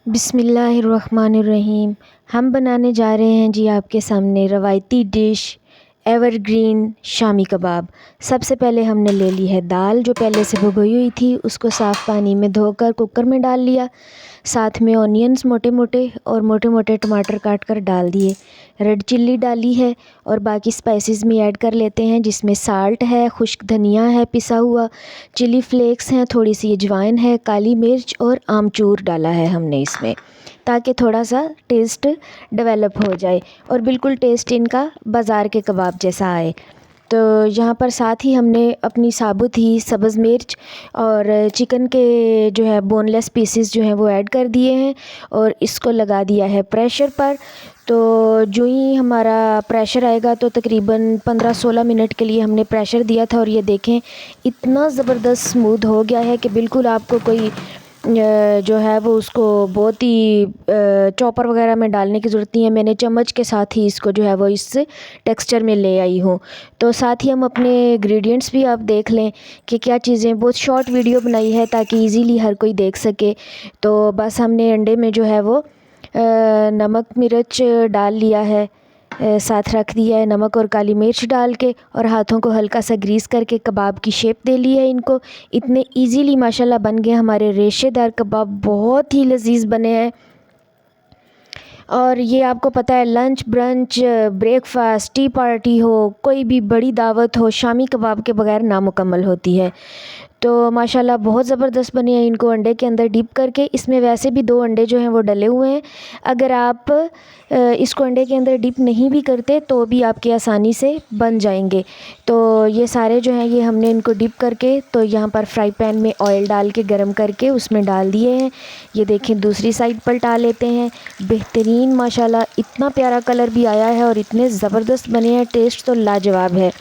बिस्मिल्लाहिर्रहमानिर्रहीम। हम बनाने जा रहे हैं जी आपके सामने रवायती डिश एवरग्रीन शामी कबाब। सबसे पहले हमने ले ली है दाल जो पहले से भिगोई हुई थी, उसको साफ़ पानी में धोकर कुकर में डाल लिया। साथ में ऑनियंस मोटे मोटे और मोटे मोटे टमाटर काट कर डाल दिए। रेड चिल्ली डाली है और बाकी स्पाइसेस में ऐड कर लेते हैं, जिसमें साल्ट है, खुश्क धनिया है पिसा हुआ, चिली फ्लेक्स हैं, थोड़ी सी अजवाइन है, काली मिर्च और आमचूर डाला है हमने इसमें, ताकि थोड़ा सा टेस्ट डेवलप हो जाए और बिल्कुल टेस्ट इनका बाज़ार के कबाब जैसा आए। तो यहाँ पर साथ ही हमने अपनी साबुत ही सब्ज़ मिर्च और चिकन के जो है बोनलेस पीसेस जो हैं वो ऐड कर दिए हैं और इसको लगा दिया है प्रेशर पर। तो जो ही हमारा प्रेशर आएगा तो तकरीबन 15-16 मिनट के लिए हमने प्रेशर दिया था और ये देखें इतना ज़बरदस्त स्मूथ हो गया है कि बिल्कुल आपको कोई जो है वो उसको बहुत ही चॉपर वगैरह में डालने की ज़रूरत नहीं है। मैंने चम्मच के साथ ही इसको जो है वो इस टेक्सचर में ले आई हूँ। तो साथ ही हम अपने इंग्रेडिएंट्स भी आप देख लें कि क्या चीज़ें, बहुत शॉर्ट वीडियो बनाई है ताकि इजीली हर कोई देख सके। तो बस हमने अंडे में जो है वो नमक मिर्च डाल लिया है, साथ रख दिया है नमक और काली मिर्च डाल के, और हाथों को हल्का सा ग्रीस करके कबाब की शेप दे ली है इनको। इतने इजीली माशाल्लाह बन गए हमारे रेशेदार कबाब, बहुत ही लजीज बने हैं। और ये आपको पता है lunch brunch breakfast T party हो, कोई भी बड़ी दावत हो, शामी कबाब के बगैर नामुकम्मल होती है। तो माशाल्लाह बहुत ज़बरदस्त बने हैं इनको अंडे के अंदर डिप करके। इसमें वैसे भी 2 अंडे जो हैं वो डले हुए हैं। अगर आप इसको अंडे के अंदर डिप नहीं भी करते तो भी आपके आसानी से बन जाएंगे। तो ये सारे जो हैं ये हमने इनको डिप करके तो यहाँ पर फ्राई पैन में ऑयल डाल के गरम करके उसमें डाल दिए हैं। ये देखें दूसरी साइड पलटा लेते हैं। बेहतरीन माशाल्लाह इतना प्यारा कलर भी आया है और इतने ज़बरदस्त बने हैं, टेस्ट तो लाजवाब है।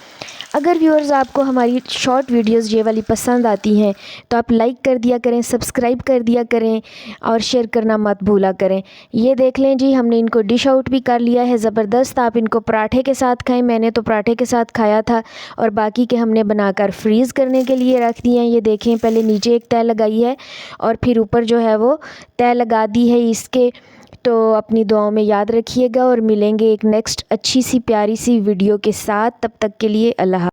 अगर व्यूअर्स आपको हमारी शॉर्ट वीडियोस ये वाली पसंद आती हैं तो आप लाइक कर दिया करें, सब्सक्राइब कर दिया करें और शेयर करना मत भूला करें। ये देख लें जी हमने इनको डिश आउट भी कर लिया है ज़बरदस्त। आप इनको पराठे के साथ खाएं, मैंने तो पराठे के साथ खाया था और बाकी के हमने बनाकर फ्रीज़ करने के लिए रख दिए हैं। ये देखें पहले नीचे एक तह लगाई है और फिर ऊपर जो है वो तह लगा दी है इसके। तो अपनी दुआओं में याद रखिएगा और मिलेंगे एक नेक्स्ट अच्छी सी प्यारी सी वीडियो के साथ। तब तक के लिए अल्लाह।